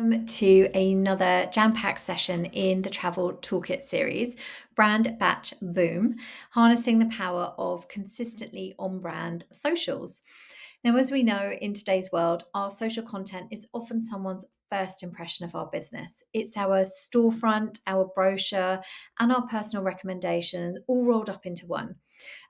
To another jam-packed session in the Travel Toolkit series, Brand Batch Boom, harnessing the power of consistently on-brand socials. Now, as we know, in today's world, our social content is often someone's first impression of our business. It's our storefront, our brochure, and our personal recommendations all rolled up into one.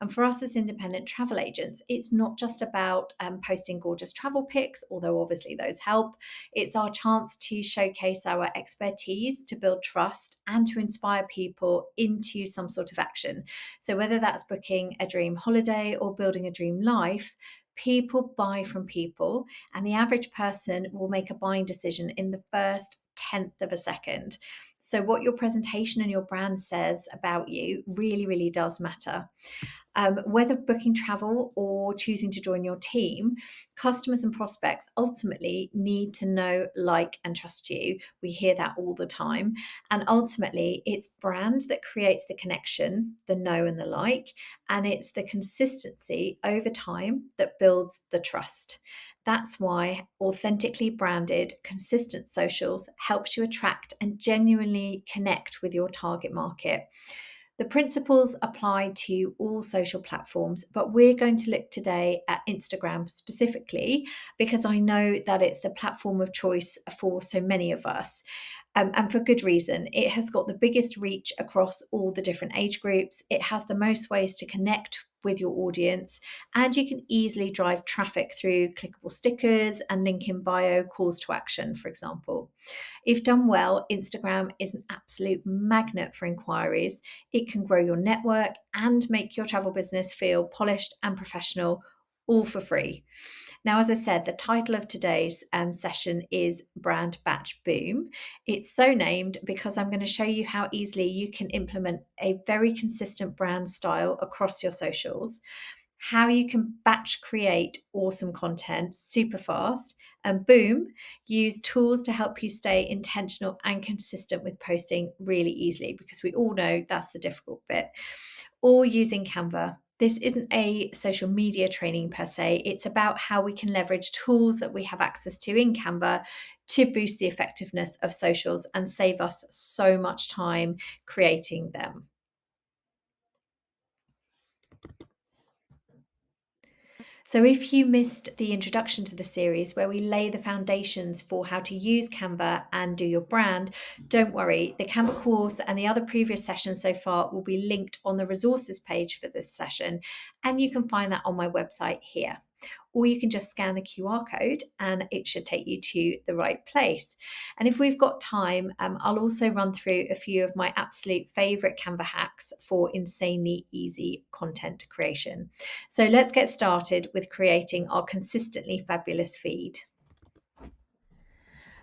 And for us as independent travel agents, it's not just about posting gorgeous travel pics, although obviously those help. It's our chance to showcase our expertise, to build trust, and to inspire people into some sort of action. So, whether that's booking a dream holiday or building a dream life, people buy from people, and the average person will make a buying decision in the first tenth of a second. So, what your presentation and your brand says about you really, really does matter. Whether booking travel or choosing to join your team, customers and prospects ultimately need to know, like, and trust you. We hear that all the time. And ultimately, it's brand that creates the connection, the know and the like, and it's the consistency over time that builds the trust. That's why authentically branded, consistent socials helps you attract and genuinely connect with your target market. The principles apply to all social platforms, but we're going to look today at Instagram specifically because I know that it's the platform of choice for so many of us. And for good reason. It has got the biggest reach across all the different age groups. It has the most ways to connect with your audience, and you can easily drive traffic through clickable stickers and link in bio calls to action, for example. If done well, Instagram is an absolute magnet for inquiries. It can grow your network and make your travel business feel polished and professional, all for free. Now, as I said, the title of today's session is Brand Batch Boom. It's so named because I'm going to show you how easily you can implement a very consistent brand style across your socials, how you can batch create awesome content super fast, and boom, use tools to help you stay intentional and consistent with posting really easily, because we all know that's the difficult bit, or using Canva. This isn't a social media training per se. It's about how we can leverage tools that we have access to in Canva to boost the effectiveness of socials and save us so much time creating them. So, if you missed the introduction to the series where we lay the foundations for how to use Canva and do your brand, don't worry. The Canva course and the other previous sessions so far will be linked on the resources page for this session, and you can find that on my website here. Or you can just scan the QR code and it should take you to the right place. And if we've got time, I'll also run through a few of my absolute favorite Canva hacks for insanely easy content creation. So let's get started with creating our consistently fabulous feed.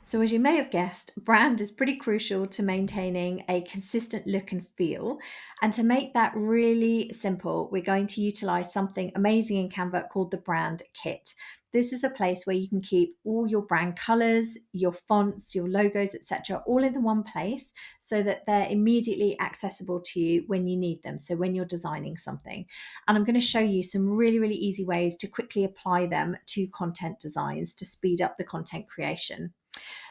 So, as you may have guessed, brand is pretty crucial to maintaining a consistent look and feel. And to make that really simple, we're going to utilize something amazing in Canva called the Brand Kit. This is a place where you can keep all your brand colors, your fonts, your logos, etc., all in the one place so that they're immediately accessible to you when you need them. So, when you're designing something. And I'm going to show you some really, really easy ways to quickly apply them to content designs to speed up the content creation.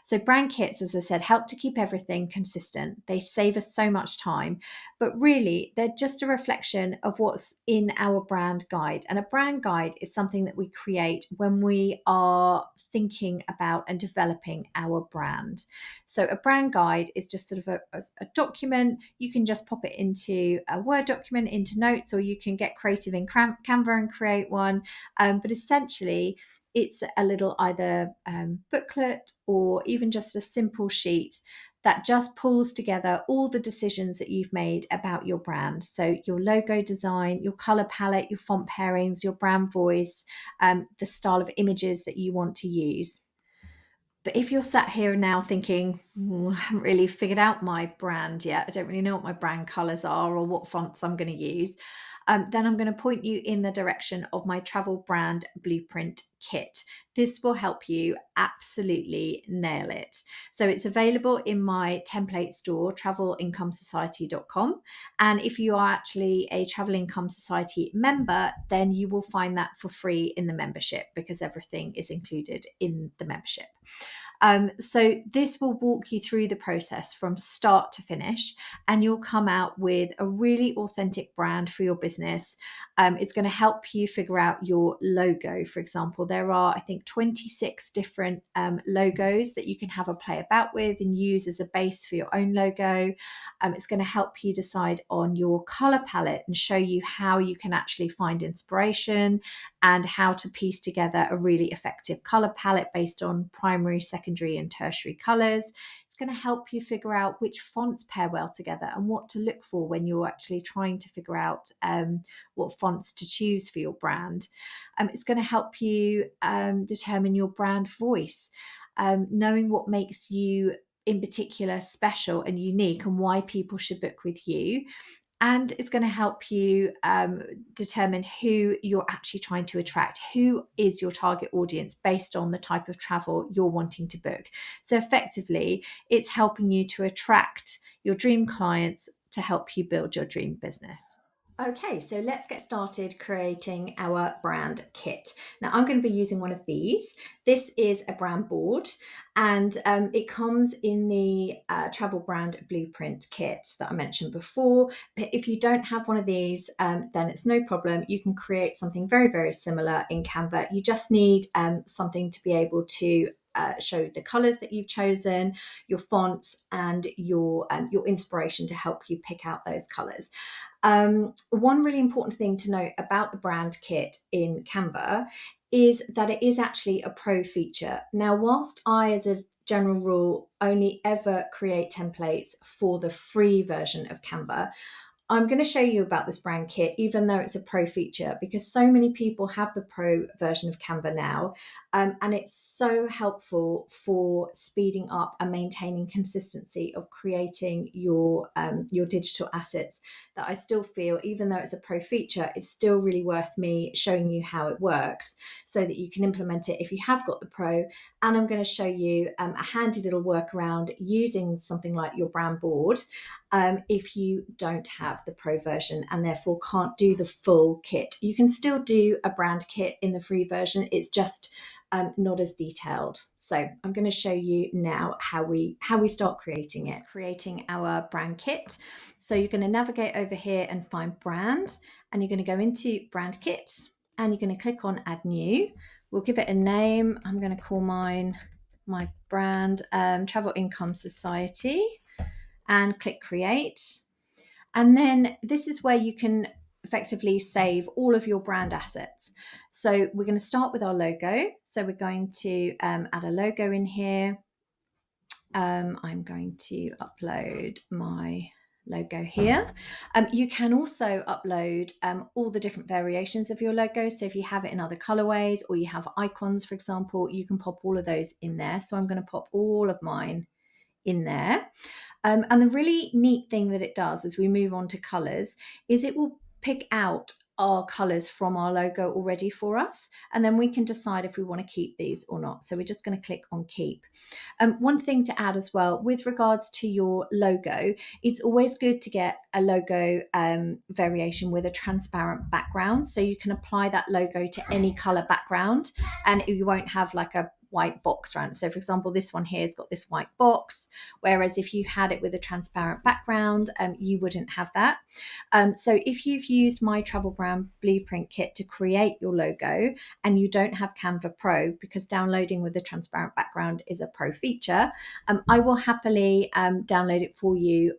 So brand kits, as I said, help to keep everything consistent. They save us so much time, but really they're just a reflection of what's in our brand guide. And a brand guide is something that we create when we are thinking about and developing our brand. So a brand guide is just sort of a document. You can just pop it into a Word document, into notes, or you can get creative in Canva and create one. But essentially, it's a little either booklet or even just a simple sheet that just pulls together all the decisions that you've made about your brand. So your logo design, your color palette, your font pairings, your brand voice, the style of images that you want to use. But if you're sat here now thinking, I haven't really figured out my brand yet, I don't really know what my brand colors are or what fonts I'm going to use, then I'm going to point you in the direction of my travel brand blueprint kit. This will help you absolutely nail it. So it's available in my template store, travelincomesociety.com. And if you are actually a Travel Income Society member, then you will find that for free in the membership, because everything is included in the membership. So this will walk you through the process from start to finish, and you'll come out with a really authentic brand for your business. It's going to help you figure out your logo. For example, there are, I think, 26 different logos that you can have a play about with and use as a base for your own logo. It's going to help you decide on your color palette and show you how you can actually find inspiration and how to piece together a really effective color palette based on primary, secondary, and tertiary colors. It's going to help you figure out which fonts pair well together and what to look for when you're actually trying to figure out what fonts to choose for your brand. It's going to help you determine your brand voice, knowing what makes you in particular special and unique and why people should book with you. And it's going to help you determine who you're actually trying to attract. Who is your target audience based on the type of travel you're wanting to book? So effectively, it's helping you to attract your dream clients to help you build your dream business. Okay, so let's get started creating our brand kit. Now, I'm going to be using one of these. This is a brand board, and it comes in the travel brand blueprint kit that I mentioned before. But if you don't have one of these, then it's no problem. You can create something very, very similar in Canva. You just need something to be able to show the colors that you've chosen, your fonts, and your inspiration to help you pick out those colors. One really important thing to note about the brand kit in Canva is that it is actually a pro feature. Now, whilst I, as a general rule, only ever create templates for the free version of Canva, I'm going to show you about this brand kit, even though it's a pro feature, because so many people have the pro version of Canva now. And it's so helpful for speeding up and maintaining consistency of creating your digital assets, that I still feel, even though it's a pro feature, it's still really worth me showing you how it works so that you can implement it if you have got the pro. And I'm going to show you a handy little workaround using something like your brand board if you don't have the pro version and therefore can't do the full kit. You can still do a brand kit in the free version. It's just not as detailed. So I'm going to show you now how we start creating it, creating our brand kit. So you're going to navigate over here and find brand, and you're going to go into brand kit, and you're going to click on add new. We'll give it a name. I'm going to call mine my brand Travel Income Society, and click create. And then this is where you can effectively save all of your brand assets. So we're going to start with our logo. So we're going to add a logo in here. I'm going to upload my logo here. You can also upload all the different variations of your logo. So if you have it in other colorways, or you have icons, for example, you can pop all of those in there. So I'm going to pop all of mine in there. And the really neat thing that it does as we move on to colors is it will pick out our colors from our logo already for us, and then we can decide if we want to keep these or not. So we're just going to click on keep. One thing to add as well with regards to your logo, it's always good to get a logo variation with a transparent background, so you can apply that logo to any color background and you won't have like a white box around. So for example, this one here has got this white box, whereas if you had it with a transparent background, you wouldn't have that. So if you've used my travel brand blueprint kit to create your logo and you don't have Canva Pro, because downloading with a transparent background is a pro feature, I will happily download it for you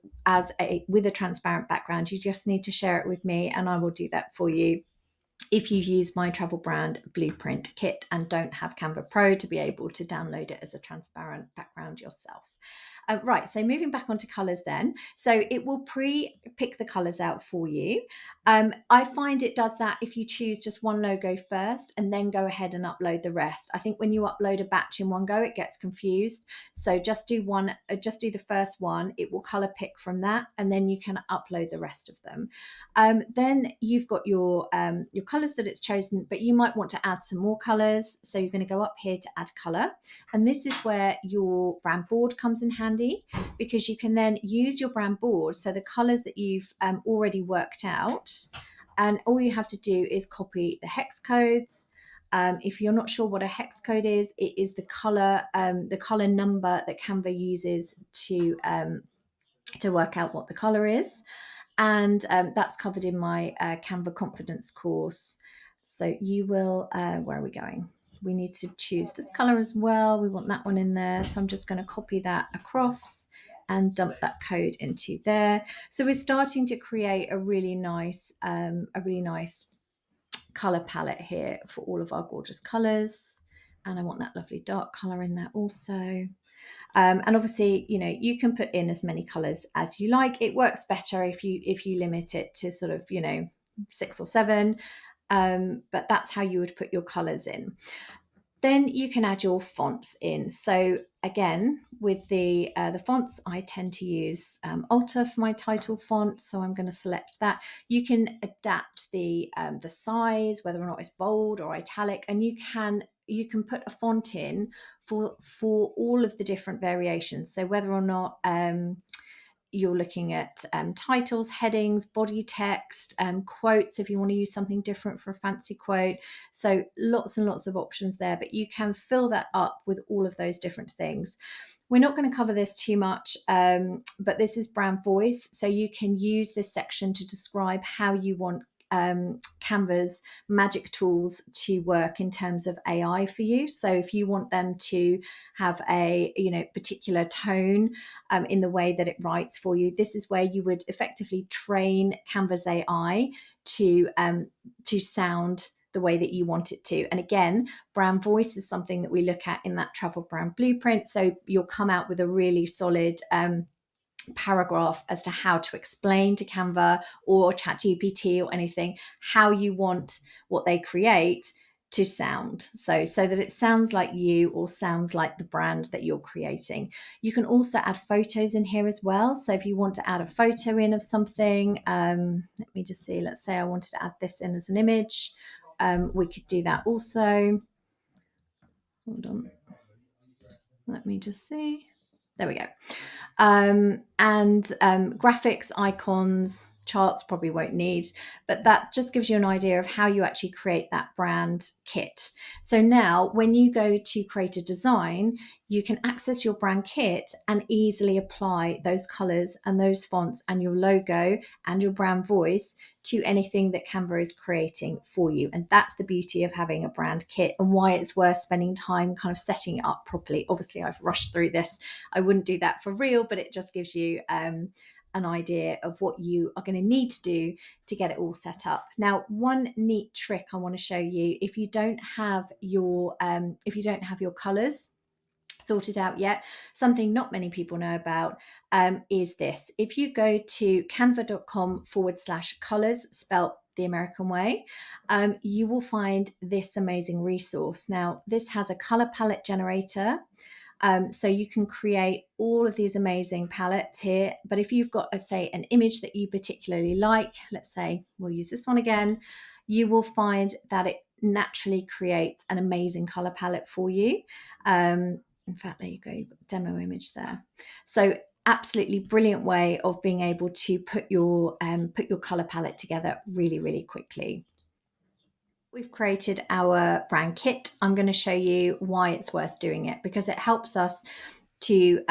with a transparent background. You just need to share it with me and I will do that for you if you've used my travel brand blueprint kit and don't have Canva Pro to be able to download it as a transparent background yourself. Right, so moving back onto colours then. So it will pre-pick the colours out for you. I find it does that if you choose just one logo first and then go ahead and upload the rest. I think when you upload a batch in one go, it gets confused. So just do just do the first one. It will colour pick from that, and then you can upload the rest of them. Then you've got your colours that it's chosen, but you might want to add some more colours. So you're going to go up here to add colour. And this is where your brand board comes in handy, because you can then use your brand board. So the colors that you've already worked out, and all you have to do is copy the hex codes. If you're not sure what a hex code is, it is the color number that Canva uses to work out what the color is. And that's covered in my Canva Confidence course. So you will, where are we going? We need to choose this color as well. We want that one in there. So I'm just going to copy that across and dump that code into there. So we're starting to create a really nice color palette here for all of our gorgeous colors. And I want that lovely dark color in there also. And obviously, you can put in as many colors as you like. It works better if you limit it to sort of 6 or 7, but that's how you would put your colors in. Then you can add your fonts in. So again, with the fonts, I tend to use Alta for my title font. So I'm going to select that. You can adapt the size, whether or not it's bold or italic, and you can put a font in for all of the different variations. So whether or not you're looking at titles, headings, body text, quotes, if you want to use something different for a fancy quote. So lots and lots of options there, but you can fill that up with all of those different things. We're not going to cover this too much, but this is brand voice. So you can use this section to describe how you want Canva's magic tools to work in terms of AI for you. So if you want them to have a particular tone in the way that it writes for you, this is where you would effectively train Canva's AI to sound the way that you want it to. And again, brand voice is something that we look at in that travel brand blueprint. So you'll come out with a really solid paragraph as to how to explain to Canva or ChatGPT or anything how you want what they create to sound, so that it sounds like you or sounds like the brand that you're creating. You can also add photos in here as well. So if you want to add a photo in of something, let me just see, let's say I wanted to add this in as an image, we could do that also. Hold on, let me just see, there we go. And graphics, icons, charts probably won't need, but that just gives you an idea of how you actually create that brand kit. So now when you go to create a design, you can access your brand kit and easily apply those colors and those fonts and your logo and your brand voice to anything that Canva is creating for you. And that's the beauty of having a brand kit and why it's worth spending time kind of setting it up properly. Obviously, I've rushed through this. I wouldn't do that for real, but it just gives you an idea of what you are going to need to do to get it all set up. Now, one neat trick I want to show you, if you don't have your colors sorted out yet, something not many people know about is this. If you go to canva.com/colors, spelt the American way, you will find this amazing resource. Now, this has a color palette generator. So you can create all of these amazing palettes here. But if you've got, say, an image that you particularly like, let's say we'll use this one again, you will find that it naturally creates an amazing color palette for you. In fact, there you go, you've got the demo image there. So absolutely brilliant way of being able to put your color palette together really, really quickly. We've created our brand kit. I'm going to show you why it's worth doing it, because it helps us to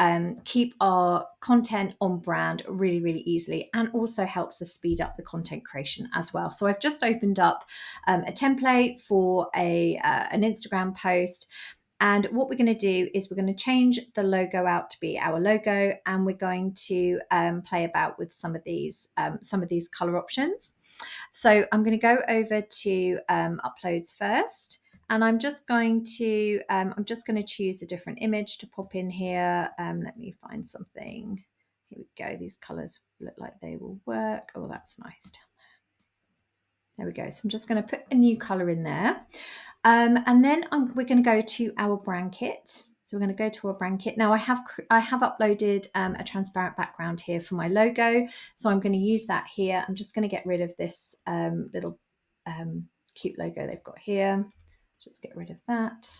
keep our content on brand really, really easily, and also helps us speed up the content creation as well. So I've just opened up a template for an Instagram post. And what we're going to do is we're going to change the logo out to be our logo, and we're going to play about with some of these color options. So I'm going to go over to uploads first, And I'm just going to choose a different image to pop in here. Let me find something. Here we go. These colors look like they will work. Oh, that's nice. There we go. So I'm just going to put a new color in there. And then we're going to go to our brand kit. So we're going to go to our brand kit. Now I have uploaded a transparent background here for my logo. So I'm going to use that here. I'm just going to get rid of this little cute logo they've got here. Just get rid of that.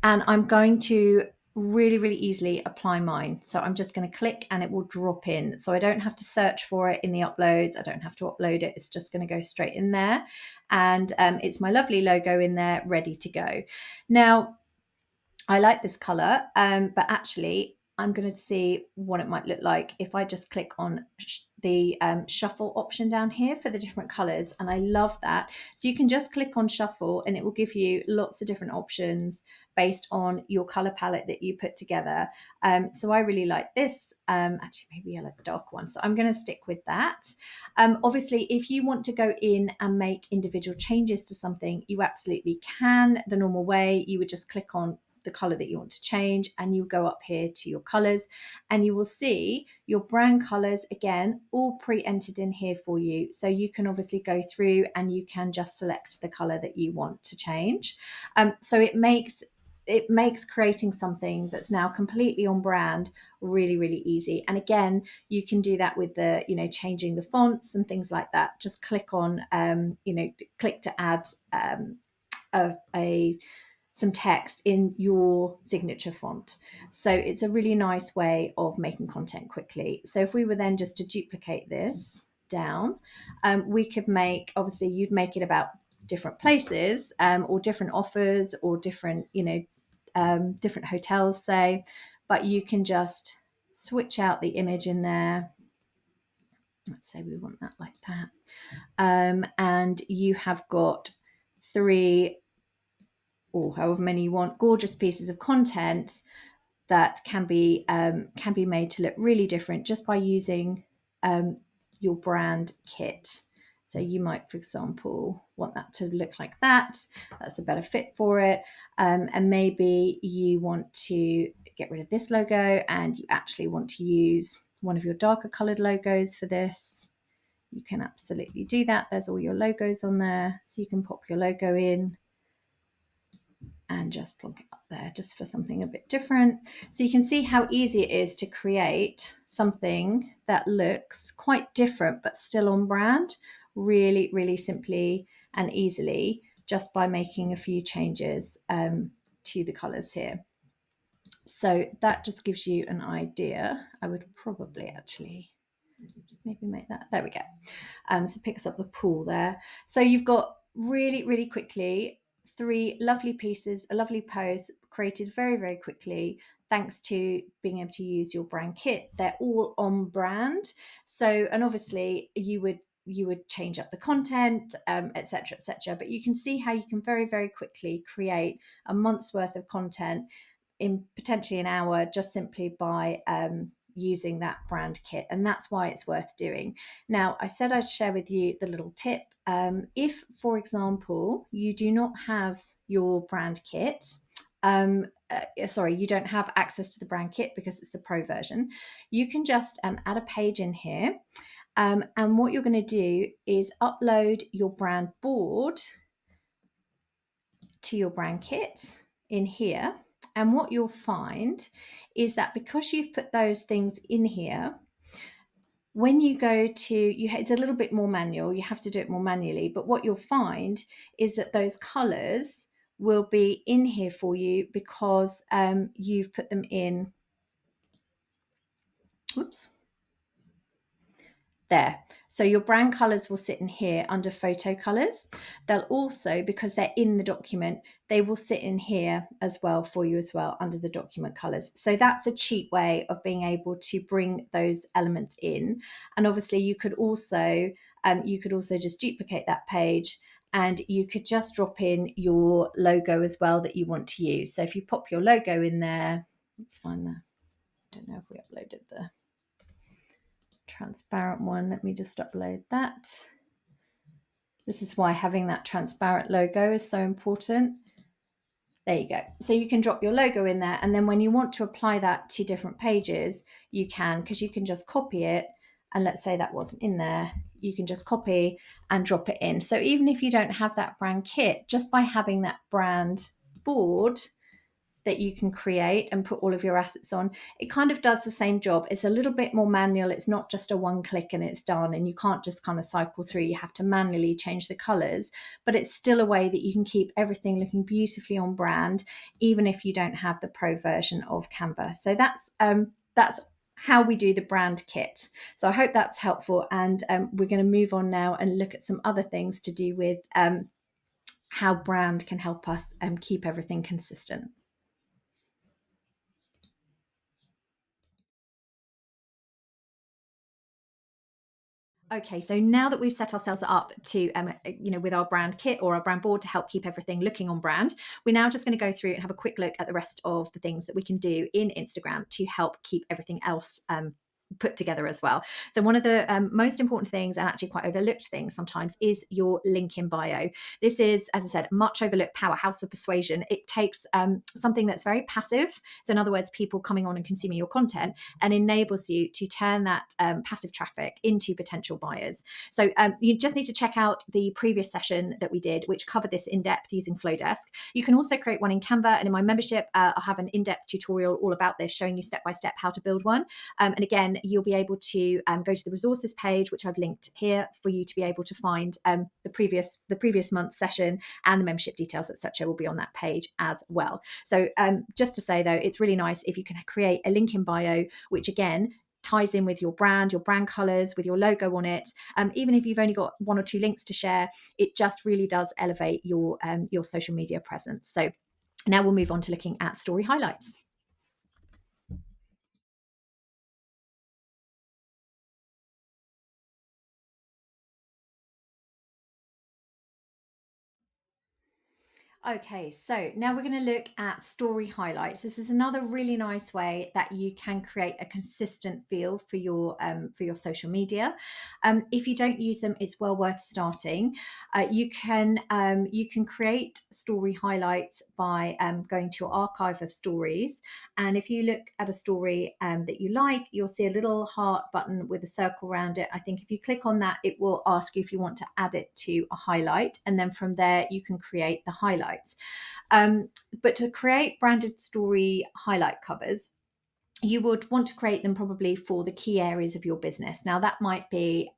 And I'm going to really easily apply mine. So I'm just going to click and it will drop in. So I don't have to search for it in the uploads. I don't have to upload it. It's just going to go straight in there. And it's my lovely logo in there, ready to go. Now, I like this color, but actually I'm going to see what it might look like if I just click on the shuffle option down here for the different colors. And I love that. So you can just click on shuffle and it will give you lots of different options based on your color palette that you put together. So I really like this. Actually, maybe I like the dark one. So I'm going to stick with that. Obviously, if you want to go in and make individual changes to something, you absolutely can. The normal way, you would just click on the color that you want to change and you go up here to your colors and you will see your brand colors again all pre-entered in here for you, so you can obviously go through and you can just select the color that you want to change. So it makes creating something that's now completely on brand really easy. And again, you can do that with the changing the fonts and things like that. Just click on click to add some text in your signature font. So it's a really nice way of making content quickly. So if we were then just to duplicate this down, we could make, obviously you'd make it about different places or different offers or different, different hotels, say, but you can just switch out the image in there. Let's say we want that like that. And you have got 3 or however many you want, gorgeous pieces of content that can be made to look really different just by using your brand kit. So you might, for example, want that to look like that. That's a better fit for it. And maybe you want to get rid of this logo and you actually want to use one of your darker colored logos for this. You can absolutely do that. There's all your logos on there. So you can pop your logo in and just plonk it up there just for something a bit different. So you can see how easy it is to create something that looks quite different but still on brand, really simply and easily, just by making a few changes to the colors here. So that just gives you an idea. I would probably actually just maybe make that, there we go. So it picks up the pool there. So you've got really quickly 3 lovely pieces, a lovely post created very quickly, thanks to being able to use your brand kit. They're all on brand. So, and obviously you would change up the content, etc. But you can see how you can very quickly create a month's worth of content in potentially an hour just simply by using that brand kit. And that's why it's worth doing. Now, I said I'd share with you the little tip. If, for example, you do not have your brand kit, you don't have access to the brand kit because it's the pro version, you can just add a page in here. And what you're going to do is upload your brand board to your brand kit in here. And what you'll find is that because you've put those things in here, when you go to, it's a little bit more manual, you have to do it more manually, but what you'll find is that those colors will be in here for you because you've put them in, whoops, there. So your brand colors will sit in here under photo colors. They'll also, because they're in the document, they will sit in here as well for you as well under the document colors. So that's a cheap way of being able to bring those elements in. And obviously you could also just duplicate that page and you could just drop in your logo as well that you want to use. So if you pop your logo in there, let's find the, I don't know if we uploaded the transparent one. Let me just upload that. This is why having that transparent logo is so important. There you go. So you can drop your logo in there. And then when you want to apply that to different pages, you can, because you can just copy it. And let's say that wasn't in there, you can just copy and drop it in. So even if you don't have that brand kit, just by having that brand board that you can create and put all of your assets on, it kind of does the same job. It's a little bit more manual. It's not just a one click and it's done, and you can't just kind of cycle through. You have to manually change the colors, but it's still a way that you can keep everything looking beautifully on brand, even if you don't have the pro version of Canva. So that's how we do the brand kit. So I hope that's helpful, and we're going to move on now and look at some other things to do with how brand can help us keep everything consistent. Okay, so now that we've set ourselves up to, with our brand kit or our brand board to help keep everything looking on brand, we're now just going to go through and have a quick look at the rest of the things that we can do in Instagram to help keep everything else put together as well. So one of the most important things, and actually quite overlooked things sometimes, is your link in bio. This is, as I said, much overlooked powerhouse of persuasion. It takes something that's very passive, so in other words, people coming on and consuming your content, and enables you to turn that passive traffic into potential buyers. So you just need to check out the previous session that we did, which covered this in depth using Flowdesk. You can also create one in Canva, and in my membership, I'll have an in-depth tutorial all about this, showing you step-by-step how to build one. And again, you'll be able to go to the resources page, which I've linked here, for you to be able to find the previous month's session, and the membership details, etc., will be on that page as well. So just to say though, it's really nice if you can create a link in bio, which again ties in with your brand colors, with your logo on it. Even if you've only got one or two links to share, it just really does elevate your social media presence. So now we'll move on to looking at story highlights. Okay, so now we're going to look at story highlights. This is another really nice way that you can create a consistent feel for your social media. If you don't use them, it's well worth starting. You can create story highlights by going to your archive of stories, and if you look at a story that you like, you'll see a little heart button with a circle around it. I think if you click on that, it will ask you if you want to add it to a highlight, and then from there you can create the highlights. But to create branded story highlight covers, you would want to create them probably for the key areas of your business. Now, that might be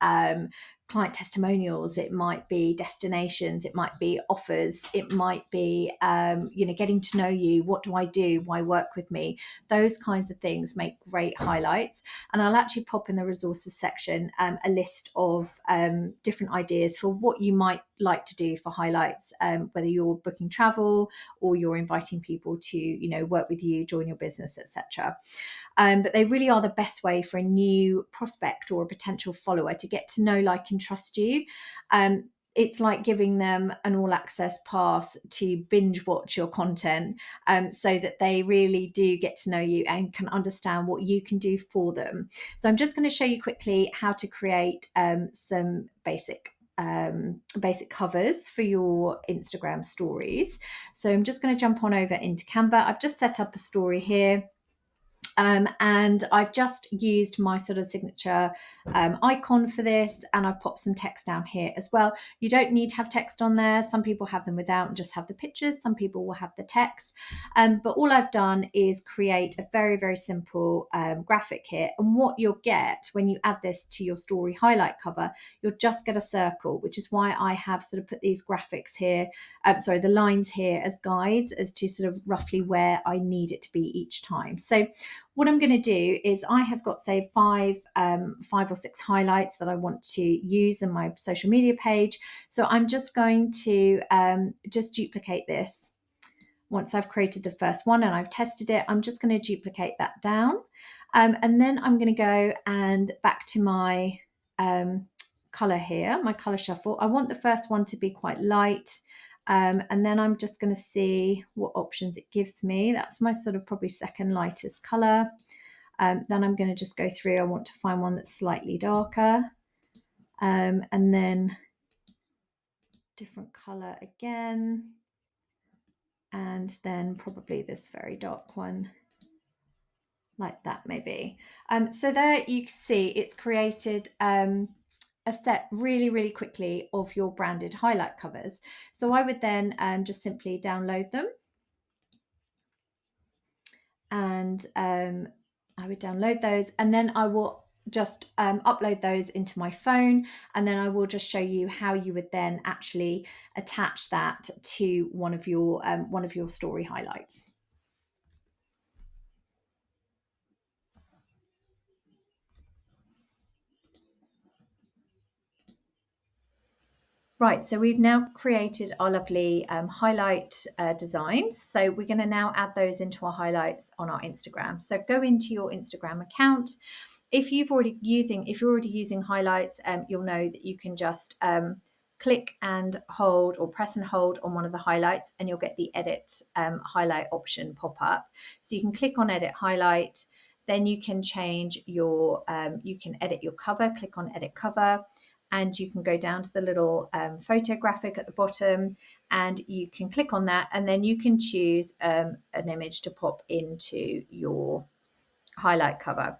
client testimonials, it might be destinations, it might be offers, it might be getting to know you, what do I do, why work with me. Those kinds of things make great highlights, and I'll actually pop in the resources section a list of different ideas for what you might like to do for highlights, whether you're booking travel or you're inviting people to work with you, join your business, etc. But they really are the best way for a new prospect or a potential follower to get to know, like, and trust you. It's like giving them an all access pass to binge watch your content, so that they really do get to know you and can understand what you can do for them. So I'm just going to show you quickly how to create some basic covers for your Instagram stories. So I'm just going to jump on over into Canva. I've just set up a story here. And I've just used my sort of signature icon for this, and I've popped some text down here as well. You don't need to have text on there. Some people have them without and just have the pictures. Some people will have the text. But all I've done is create a very, very simple graphic here. And what you'll get when you add this to your story highlight cover, you'll just get a circle, which is why I have sort of put these graphics here, the lines here as guides as to sort of roughly where I need it to be each time. So what I'm going to do is I have got, say, five or six highlights that I want to use in my social media page. So I'm just going to just duplicate this. Once I've created the first one and I've tested it, I'm just going to duplicate that down. And then I'm going to go and back to my color here, my color shuffle. I want the first one to be quite light. And then I'm just going to see what options it gives me. That's my sort of probably second lightest color. Then I'm going to just go through. I want to find one that's slightly darker. And then different color again. And and then probably this very dark one like that maybe. So there you can see it's created a set really quickly of your branded highlight covers. So I would then just simply download them, and I would download those, and then I will just upload those into my phone, and then I will just show you how you would then actually attach that to one of your story highlights. Right, so we've now created our lovely highlight designs. So we're going to now add those into our highlights on our Instagram. So go into your Instagram account. If you're already using highlights, you'll know that you can just click and hold, or press and hold on one of the highlights, and you'll get the edit highlight option pop up. So you can click on edit highlight, then you can change your, you can edit your cover, click on edit cover, and you can go down to the little photo graphic at the bottom, and you can click on that, and then you can choose an image to pop into your highlight cover.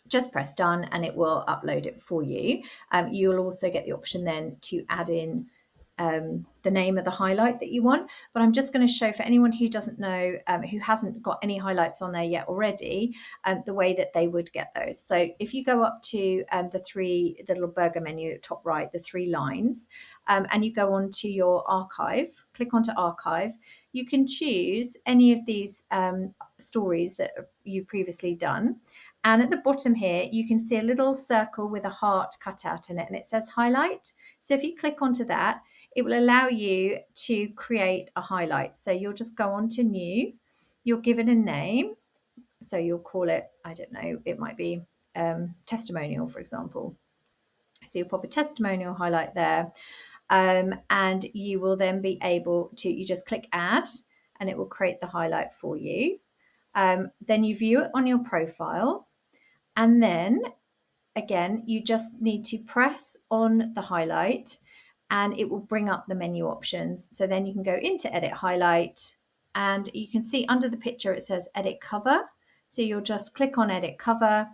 Just press done and it will upload it for you. You'll also get the option then to add in the name of the highlight that you want. But I'm just going to show, for anyone who doesn't know, who hasn't got any highlights on there yet already, the way that they would get those. So if you go up to the little burger menu at top right, the three lines, and you go on to your archive, click onto archive, you can choose any of these stories that you've previously done. And at the bottom here, you can see a little circle with a heart cut out in it, and it says highlight. So if you click onto that, it will allow you to create a highlight. So you'll just go on to new, you'll give it a name. So you'll call it, I don't know, it might be testimonial, for example. So you'll pop a testimonial highlight there. And you will then be able to, you just click add, and it will create the highlight for you. Then you view it on your profile. And then again, you just need to press on the highlight and it will bring up the menu options. So then you can go into edit highlight, and you can see under the picture it says edit cover. So you'll just click on edit cover,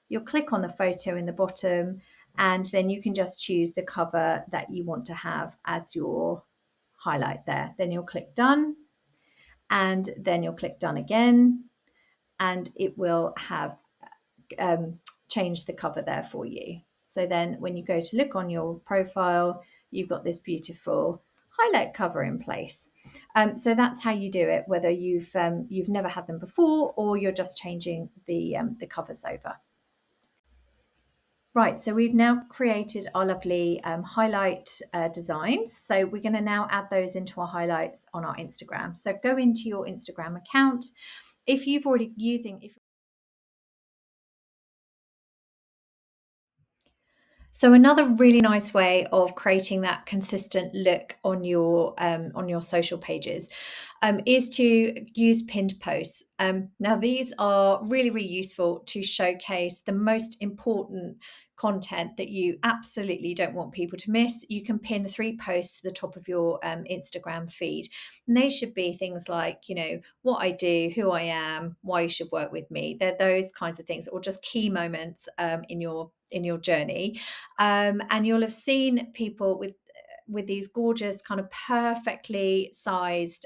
you'll click on the photo in the bottom, and then you can just choose the cover that you want to have as your highlight there. Then you'll click done, and then you'll click done again, and it will have change the cover there for you. So then when you go to look on your profile, you've got this beautiful highlight cover in place. So that's how you do it, whether you've never had them before or you're just changing the covers over. Right, so we've now created our lovely highlight designs. So we're going to now add those into our highlights on our Instagram. So go into your Instagram account. If you've already using, So another really nice way of creating that consistent look on your social pages is to use pinned posts. Now these are really useful to showcase the most important content that you absolutely don't want people to miss. You can pin 3 posts to the top of your Instagram feed, and they should be things like, you know, what I do, who I am, why you should work with me. They're those kinds of things, or just key moments in your journey. And you'll have seen people with these gorgeous kind of perfectly sized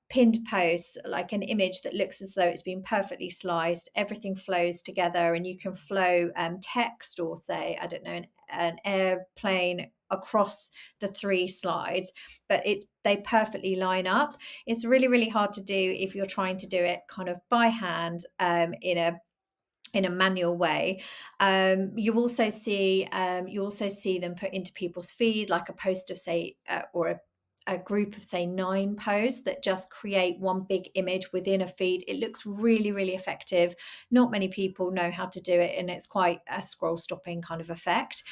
pinned posts, like an image that looks as though it's been perfectly sliced. Everything flows together, and you can flow text, or say, I don't know, an airplane across the 3 slides, but they perfectly line up. It's really hard to do if you're trying to do it kind of by hand in a manual way. You also see them put into people's feed, like a post of, say, or a group of, say, 9 posts that just create one big image within a feed. It looks really effective. Not many people know how to do it, and it's quite a scroll stopping kind of effect.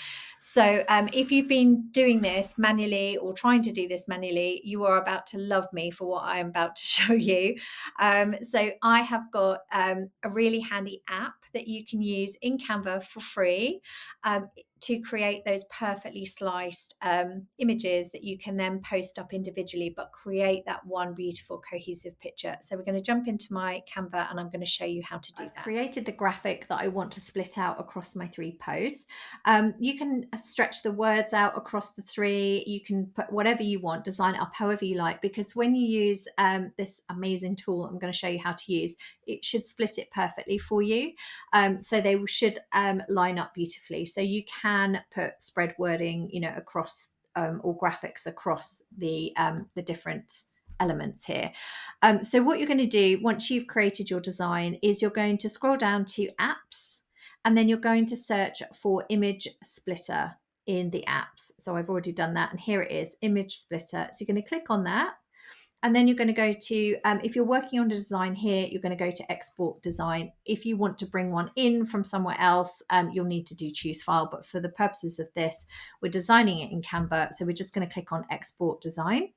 So if you've been doing this manually or trying to do this manually, you are about to love me for what I am about to show you. So I have got a really handy app that you can use in Canva for free. to create those perfectly sliced images that you can then post up individually, but create that one beautiful cohesive picture. So we're going to jump into my Canva and I'm going to show you how to do that. I've created the graphic that I want to split out across my 3 posts. You can stretch the words out across the 3. You can put whatever you want, design it up however you like, because when you use this amazing tool I'm going to show you how to use, it should split it perfectly for you. So they should line up beautifully. So you can put spread wording, across or graphics across the different elements here. So what you're going to do once you've created your design is you're going to scroll down to apps, and then you're going to search for image splitter in the apps. So I've already done that, and here it is, image splitter. So you're going to click on that. And then you're going to go to, if you're working on a design here, you're going to go to export design. If you want to bring one in from somewhere else, you'll need to do choose file. But for the purposes of this, we're designing it in Canva. So we're just going to click on export design.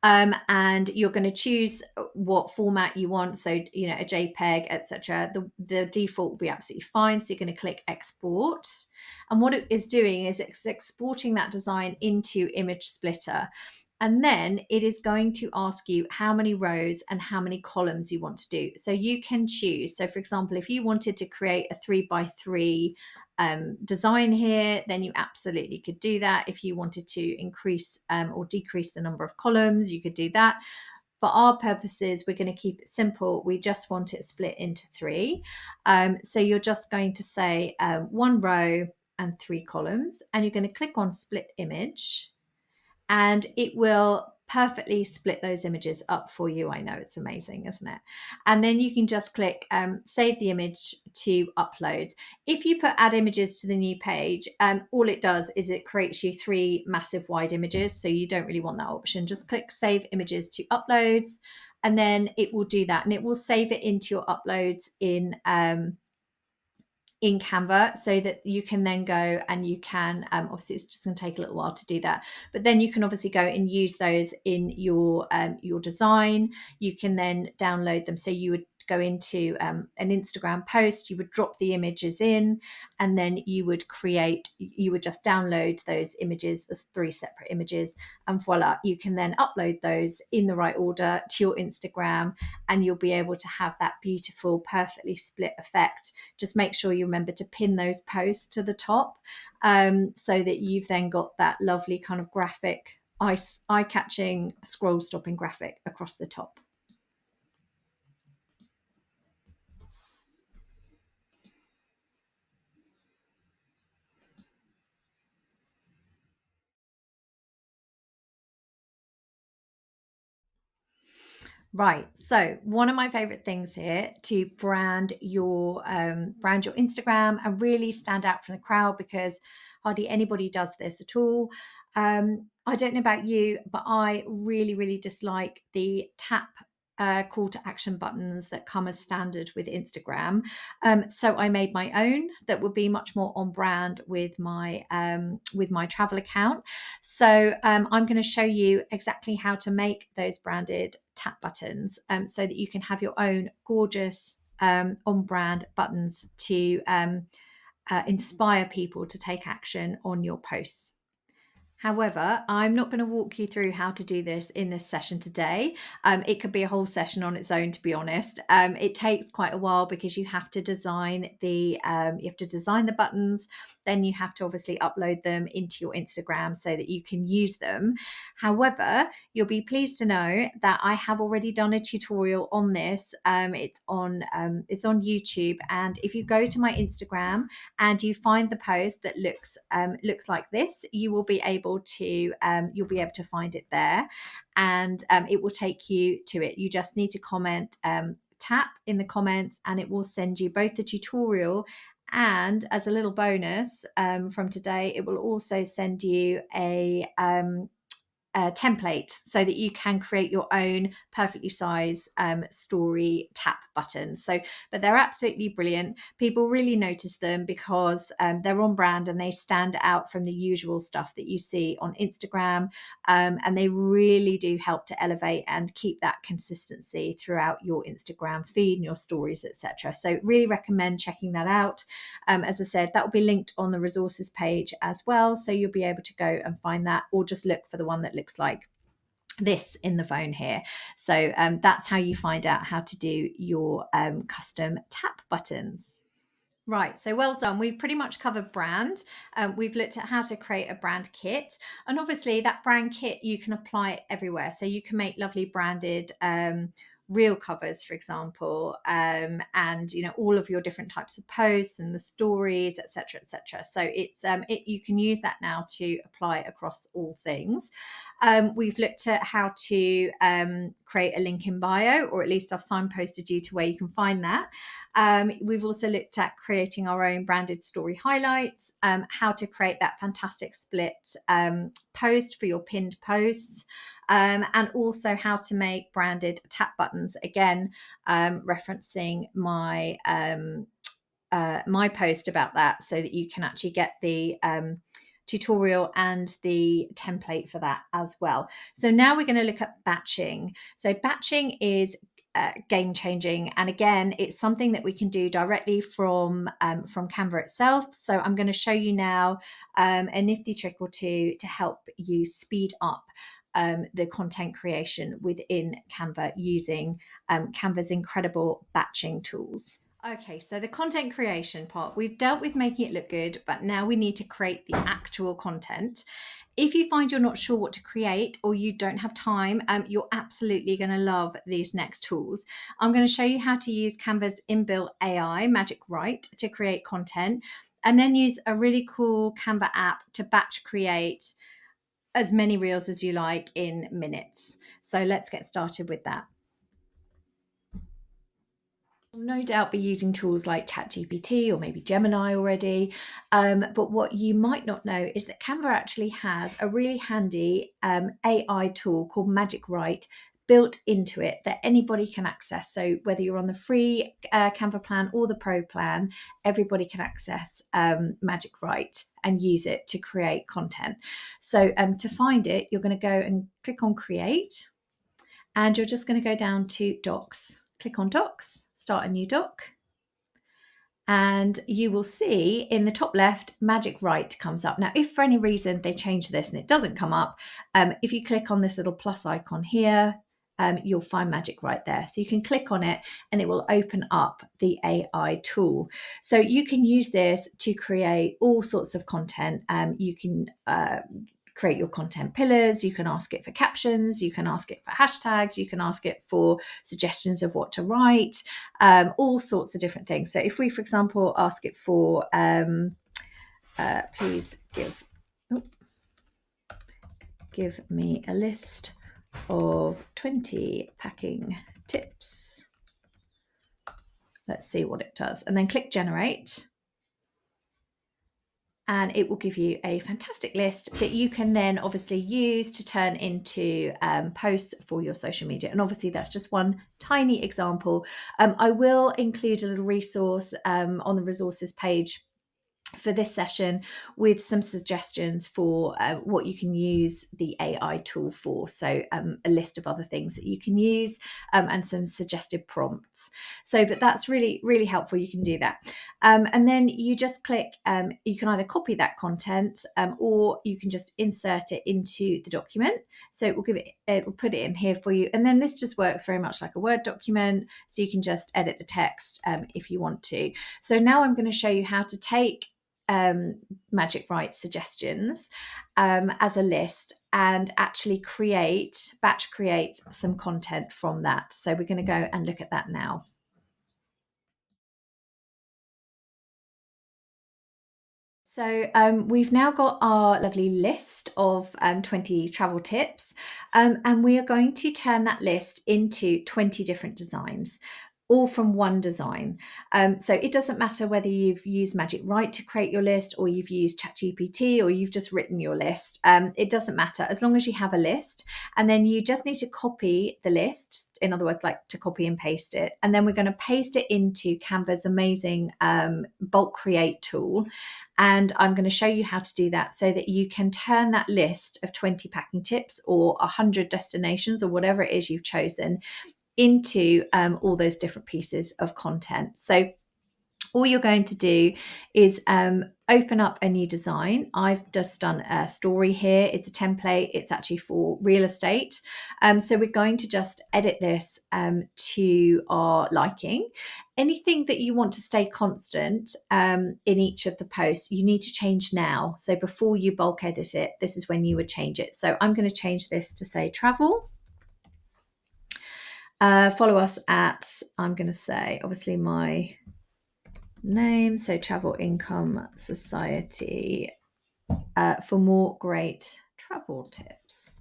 And you're going to choose what format you want. So, a JPEG, etc. The default will be absolutely fine. So you're going to click export. And what it is doing is it's exporting that design into Image Splitter. And then it is going to ask you how many rows and how many columns you want to do. So you can choose. So for example, if you wanted to create a 3x3 design here, then you absolutely could do that. If you wanted to increase or decrease the number of columns, you could do that. For our purposes, we're going to keep it simple. We just want it split into 3. So you're just going to say 1 row and 3 columns, and you're going to click on split image, and it will perfectly split those images up for you. I know, it's amazing, isn't it? And then you can just click save the image to upload. If you put add images to the new page, all it does is it creates you 3 massive wide images. So you don't really want that option. Just click save images to uploads, and then it will do that, and it will save it into your uploads in Canva, so that you can then go and you can obviously it's just going to take a little while to do that, but then you can obviously go and use those in your design. You can then download them. So you would go into an Instagram post, you would drop the images in, and then you would just download those images as 3 separate images, and voila, you can then upload those in the right order to your Instagram, and you'll be able to have that beautiful perfectly split effect. Just make sure you remember to pin those posts to the top, so that you've then got that lovely kind of graphic, eye-catching, scroll-stopping graphic across the top. Right. So one of my favorite things here to brand your Instagram and really stand out from the crowd, because hardly anybody does this at all. I don't know about you, but I really, really dislike the tap call to action buttons that come as standard with Instagram. So I made my own that would be much more on brand with my travel account. So I'm going to show you exactly how to make those branded tap buttons, so that you can have your own gorgeous on brand buttons to inspire people to take action on your posts. However, I'm not going to walk you through how to do this in this session today. It could be a whole session on its own, to be honest. It takes quite a while, because you have to design the buttons, then you have to obviously upload them into your Instagram so that you can use them. However, you'll be pleased to know that I have already done a tutorial on this. It's on YouTube, and if you go to my Instagram and you find the post that looks like this, you will be able to find it there, and it will take you to it. You just need to comment tap in the comments, and it will send you both the tutorial, and as a little bonus from today, it will also send you a template so that you can create your own perfectly sized story tap buttons. But they're absolutely brilliant. People really notice them because they're on brand and they stand out from the usual stuff that you see on Instagram. And they really do help to elevate and keep that consistency throughout your Instagram feed and your stories, etc. So really recommend checking that out. As I said, that will be linked on the resources page as well. So you'll be able to go and find that, or just look for the one that looks like this in the phone here. So that's how you find out how to do your custom tap buttons. Right, so well done. We've pretty much covered brand. We've looked at how to create a brand kit. And obviously, that brand kit, you can apply it everywhere. So you can make lovely branded reel covers, for example, and all of your different types of posts and the stories, etc., etc. So you can use that now to apply across all things. We've looked at how to create a link in bio, or at least I've signposted you to where you can find that. We've also looked at creating our own branded story highlights, how to create that fantastic split post for your pinned posts, and also how to make branded tap buttons. Again, referencing my my post about that, so that you can actually get the tutorial and the template for that as well. So now we're going to look at batching. So batching is game changing, and again, it's something that we can do directly from Canva itself. So I'm going to show you now a nifty trick or two to help you speed up the content creation within Canva using Canva's incredible batching tools. Okay, so the content creation part, we've dealt with making it look good, but now we need to create the actual content. If you find you're not sure what to create, or you don't have time, you're absolutely going to love these next tools. I'm going to show you how to use Canva's inbuilt AI, Magic Write, to create content, and then use a really cool Canva app to batch create as many reels as you like in minutes. So let's get started with that. No doubt be using tools like ChatGPT or maybe Gemini already. But what you might not know is that Canva actually has a really handy AI tool called Magic Write built into it that anybody can access. So whether you're on the free Canva plan or the pro plan, everybody can access Magic Write and use it to create content. So to find it, you're going to go and click on Create, and you're just going to go down to Docs. Click on Docs, start a new doc, and you will see in the top left, Magic Write comes up. Now, if for any reason they change this and it doesn't come up, if you click on this little plus icon here, you'll find Magic Write there. So you can click on it and it will open up the AI tool. So you can use this to create all sorts of content. You can create your content pillars, you can ask it for captions, you can ask it for hashtags, you can ask it for suggestions of what to write, all sorts of different things. So if we, for example, ask it for please give me a list of 20 packing tips. Let's see what it does, and then click generate. And it will give you a fantastic list that you can then obviously use to turn into posts for your social media. And obviously that's just one tiny example. I will include a little resource on the resources page for this session with some suggestions for what you can use the AI tool for. So a list of other things that you can use and some suggested prompts. But that's really, really helpful. You can do that. And then you just click, you can either copy that content or you can just insert it into the document. So it will put it in here for you. And then this just works very much like a Word document. So you can just edit the text if you want to. So now I'm going to show you how to take Magic Write suggestions as a list and actually batch create some content from that. So we're going to go and look at that now. So we've now got our lovely list of 20 travel tips, and we are going to turn that list into 20 different designs. all from one design. So it doesn't matter whether you've used Magic Write to create your list, or you've used ChatGPT, or you've just written your list. It doesn't matter as long as you have a list. And then you just need to copy the list. In other words, like to copy and paste it. And then we're going to paste it into Canva's amazing bulk create tool. And I'm going to show you how to do that so that you can turn that list of 20 packing tips or 100 destinations or whatever it is you've chosen into all those different pieces of content. So all you're going to do is open up a new design. I've just done a story here. It's a template. It's actually for real estate. So we're going to just edit this to our liking. Anything that you want to stay constant in each of the posts, you need to change now. So before you bulk edit it, this is when you would change it. So I'm going to change this to say travel. Follow us at, I'm going to say, obviously my name, so Travel Income Society, for more great travel tips.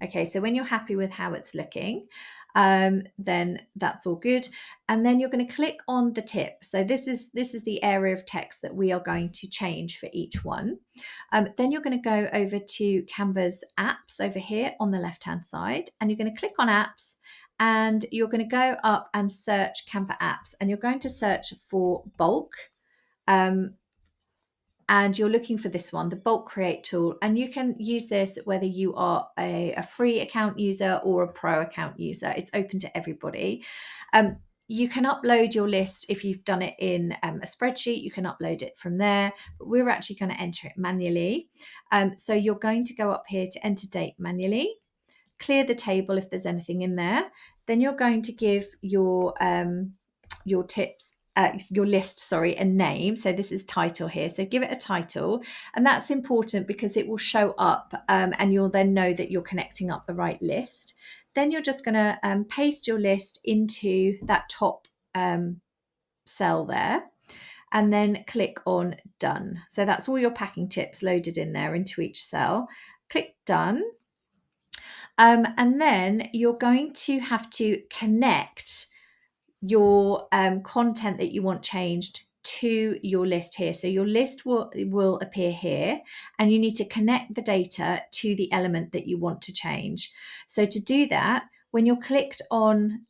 Okay, so when you're happy with how it's looking, then that's all good. And then you're going to click on the tip. So this is the area of text that we are going to change for each one. Then you're going to go over to Canva's apps over here on the left-hand side, and you're going to click on apps, and you're going to go up and search Canva apps, and you're going to search for bulk. And you're looking for this one, the bulk create tool. And you can use this whether you are a free account user or a pro account user. It's open to everybody. You can upload your list if you've done it in a spreadsheet. You can upload it from there, but we're actually going to enter it manually. So you're going to go up here to enter date manually, clear the table if there's anything in there. Then you're going to give your tips, your list, a name. So this is title here. So give it a title, and that's important because it will show up, and you'll then know that you're connecting up the right list. Then you're just going to paste your list into that top cell there, and then click on done. So that's all your packing tips loaded in there into each cell. Click done. And then you're going to have to connect your content that you want changed to your list here. So your list will appear here, and you need to connect the data to the element that you want to change. So to do that, when you're clicked on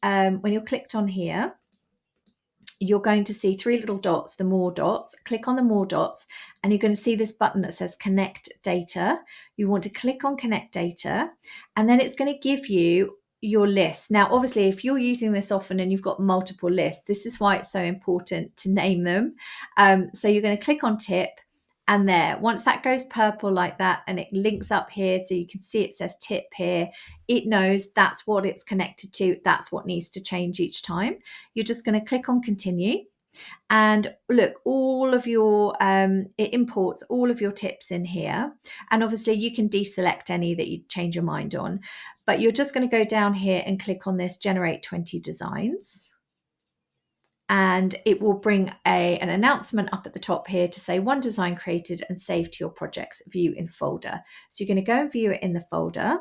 here, you're going to see three little dots, the more dots. Click on the more dots, and you're going to see this button that says connect data. You want to click on connect data, and then it's going to give you your list. Now, obviously, if you're using this often and you've got multiple lists, this is why it's so important to name them. So you're going to click on tip, and there, once that goes purple like that, and it links up here, so you can see it says tip here, it knows that's what it's connected to. That's what needs to change each time. You're just going to click on continue. And look, all of your, it imports all of your tips in here. And obviously you can deselect any that you change your mind on, but you're just going to go down here and click on this generate 20 designs. And it will bring an announcement up at the top here to say one design created and saved to your projects, view in folder. So you're going to go and view it in the folder,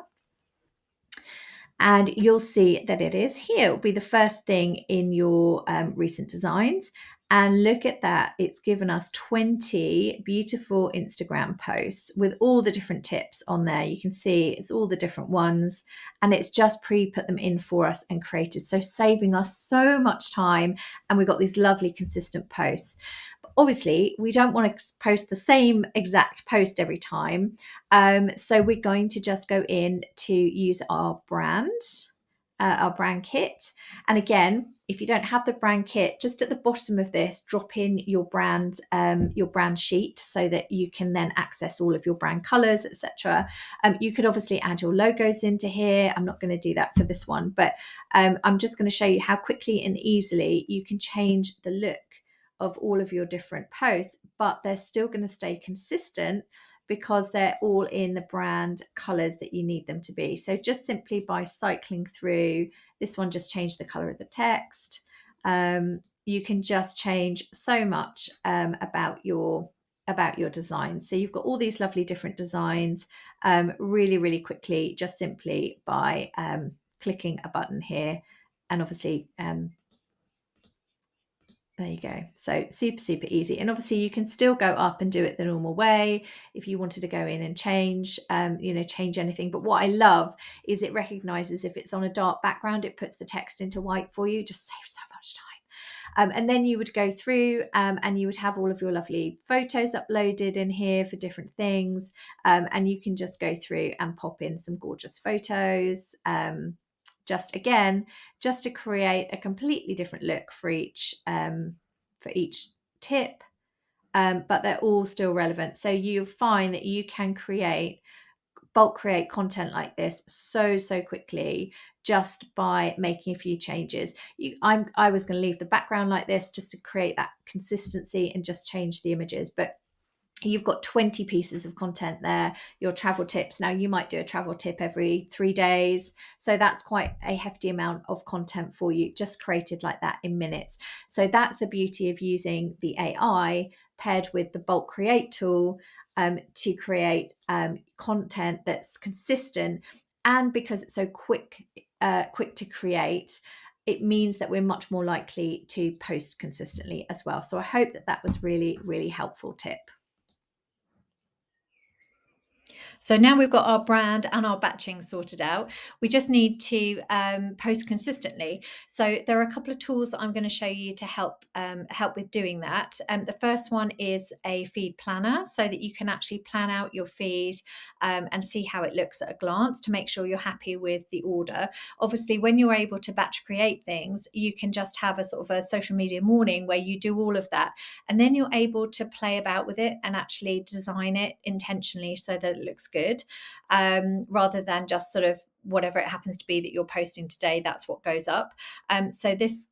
and you'll see that it is here. It'll be the first thing in your recent designs. And look at that. It's given us 20 beautiful Instagram posts with all the different tips on there. You can see it's all the different ones, and it's just put them in for us and created. So saving us so much time, and we've got these lovely consistent posts. But obviously, we don't want to post the same exact post every time. So we're going to just go in to use our brand kit. And again, if you don't have the brand kit, just at the bottom of this, drop in your brand sheet so that you can then access all of your brand colors, etc. You could obviously add your logos into here. I'm not going to do that for this one, but I'm just going to show you how quickly and easily you can change the look of all of your different posts, but they're still going to stay consistent because they're all in the brand colors that you need them to be. So just simply by cycling through, this one just changed the color of the text. You can just change so much about your design. So you've got all these lovely different designs really, really quickly, just simply by clicking a button here. And obviously There you go. So super easy. And obviously you can still go up and do it the normal way if you wanted to go in and change, change anything. But what I love is it recognizes if it's on a dark background, it puts the text into white for you, just saves so much time. And then you would go through and you would have all of your lovely photos uploaded in here for different things. And you can just go through and pop in some gorgeous photos. Just again, just to create a completely different look for each tip, but they're all still relevant. So you'll find that you can bulk create content like this so quickly just by making a few changes. I was going to leave the background like this just to create that consistency and just change the images, but you've got 20 pieces of content there, your travel tips. Now you might do a travel tip every 3 days, so that's quite a hefty amount of content for you, just created like that in minutes. So that's the beauty of using the AI paired with the bulk create tool to create content that's consistent. And because it's so quick to create, it means that we're much more likely to post consistently as well. So I hope that was really helpful tip. So now we've got our brand and our batching sorted out, we just need to post consistently. So there are a couple of tools that I'm going to show you to help with doing that. The first one is a feed planner, so that you can actually plan out your feed and see how it looks at a glance to make sure you're happy with the order. Obviously, when you're able to batch create things, you can just have a sort of a social media morning where you do all of that, and then you're able to play about with it and actually design it intentionally so that it looks good, rather than just sort of whatever it happens to be that you're posting today, that's what goes up. So this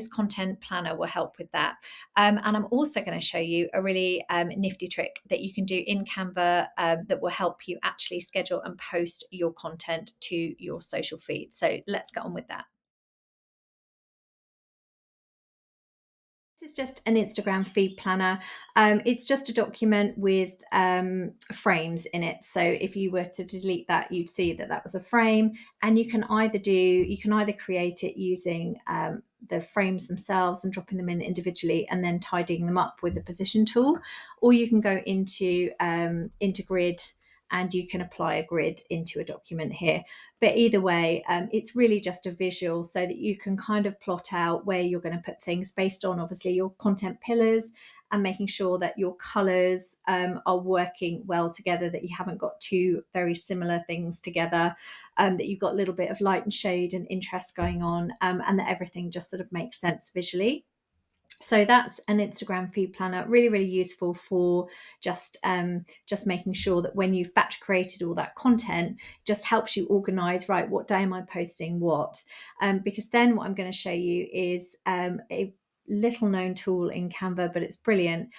content planner will help with that. And I'm also going to show you a really nifty trick that you can do in Canva that will help you actually schedule and post your content to your social feed. So let's get on with that. This is just an Instagram feed planner. It's just a document with frames in it. So if you were to delete that, you'd see that was a frame. And you can either create it using the frames themselves and dropping them in individually and then tidying them up with the position tool, or you can go into Grid and you can apply a grid into a document here. But either way, it's really just a visual so that you can kind of plot out where you're going to put things based on obviously your content pillars, and making sure that your colors are working well together, that you haven't got two very similar things together, that you've got a little bit of light and shade and interest going on, and that everything just sort of makes sense visually. So that's an Instagram feed planner, really useful for just making sure that when you've batch created all that content, just helps you organize, right, what day am I posting what? Because then what I'm going to show you is a little known tool in Canva, but it's brilliant,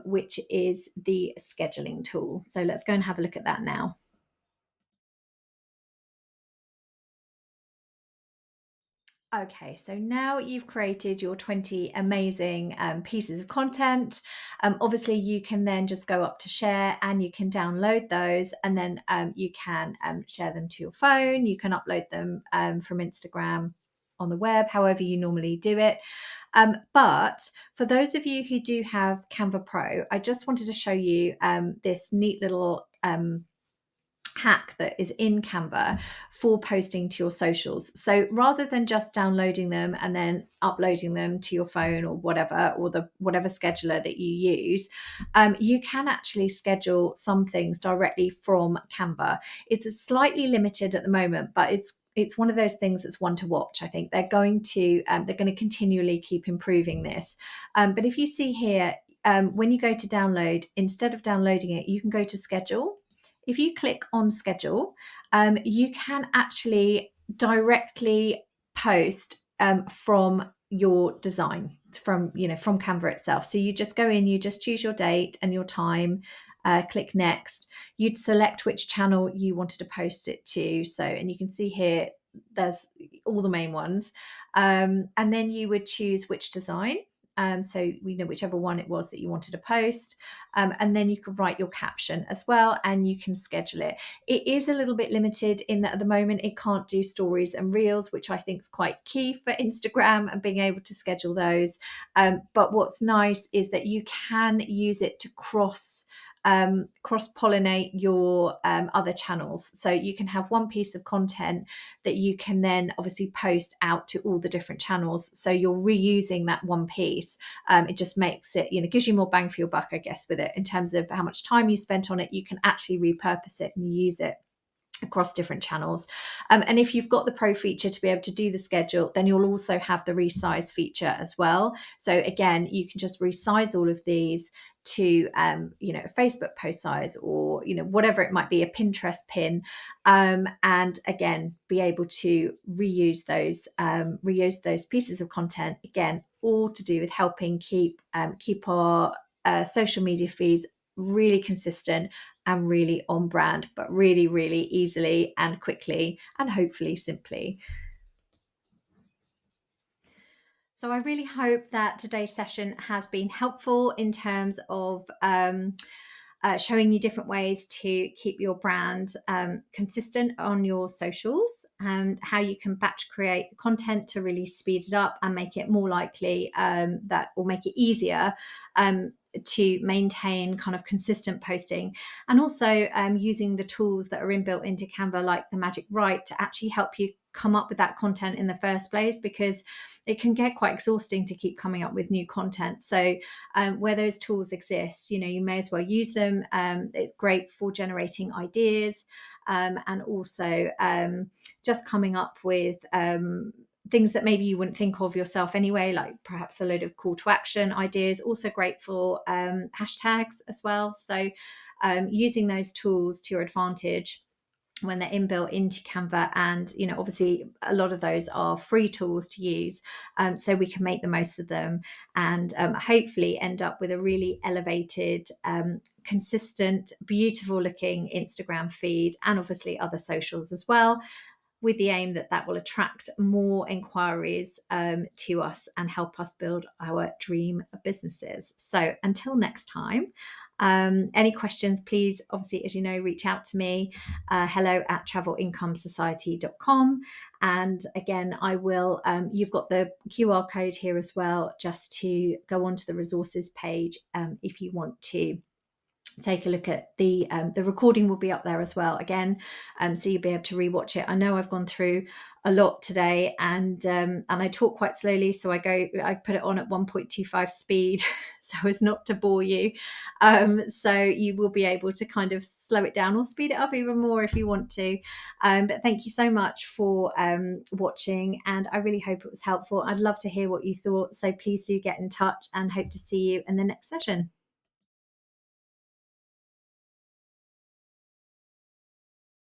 which is the scheduling tool. So let's go and have a look at that now. Okay, so now you've created your 20 amazing pieces of content. Obviously, you can then just go up to share and you can download those, and then you can share them to your phone. You can upload them from Instagram on the web, however you normally do it. But for those of you who do have Canva Pro, I just wanted to show you this neat little hack that is in Canva for posting to your socials. So rather than just downloading them and then uploading them to your phone or whatever, or the whatever scheduler that you use, you can actually schedule some things directly from Canva. It's slightly limited at the moment, but it's one of those things that's one to watch. I think they're going to continually keep improving this. But if you see here, when you go to download, instead of downloading it, you can go to schedule. If you click on schedule, you can actually directly post from your design, from Canva itself. So you just go in, you just choose your date and your time, click next. You'd select which channel you wanted to post it to. So, and you can see here, there's all the main ones. And then you would choose which design. So we know whichever one it was that you wanted to post. And then you can write your caption as well, and you can schedule it. It is a little bit limited in that at the moment it can't do stories and reels, which I think is quite key for Instagram and being able to schedule those. But what's nice is that you can use it to cross pollinate your other channels. So you can have one piece of content that you can then obviously post out to all the different channels. So you're reusing that one piece. It just makes it, gives you more bang for your buck, I guess, with it in terms of how much time you spent on it. You can actually repurpose it and use it across different channels. And if you've got the pro feature to be able to do the schedule, then you'll also have the resize feature as well. So again, you can just resize all of these to a Facebook post size, or whatever it might be, a Pinterest pin, and again be able to reuse those pieces of content, again all to do with helping keep our social media feeds really consistent and really on brand, but really, really easily and quickly and hopefully simply. So I really hope that today's session has been helpful in terms of showing you different ways to keep your brand consistent on your socials, and how you can batch create content to really speed it up and make it more likely that will make it easier to maintain kind of consistent posting, and also using the tools that are inbuilt into Canva, like the Magic Write, to actually help you come up with that content in the first place, because it can get quite exhausting to keep coming up with new content. So where those tools exist, you may as well use them. It's great for generating ideas, and also just coming up with things that maybe you wouldn't think of yourself anyway, like perhaps a load of call to action ideas. Also great for hashtags as well. So using those tools to your advantage when they're inbuilt into Canva, and obviously a lot of those are free tools to use, so we can make the most of them, and hopefully end up with a really elevated, consistent, beautiful looking Instagram feed, and obviously other socials as well, with the aim that that will attract more inquiries to us and help us build our dream businesses. So until next time, any questions, please, obviously, as you know, reach out to me, hello@travelincomesociety.com. And again, I will, you've got the QR code here as well, just to go onto the resources page if you want to take a look at the recording. Will be up there as well again, so you'll be able to rewatch it. I know I've gone through a lot today, and I talk quite slowly, so I put it on at 1.25 speed so as not to bore you, so you will be able to kind of slow it down or speed it up even more if you want to, but thank you so much for watching, and I really hope it was helpful. I'd love to hear what you thought, so please do get in touch, and hope to see you in the next session.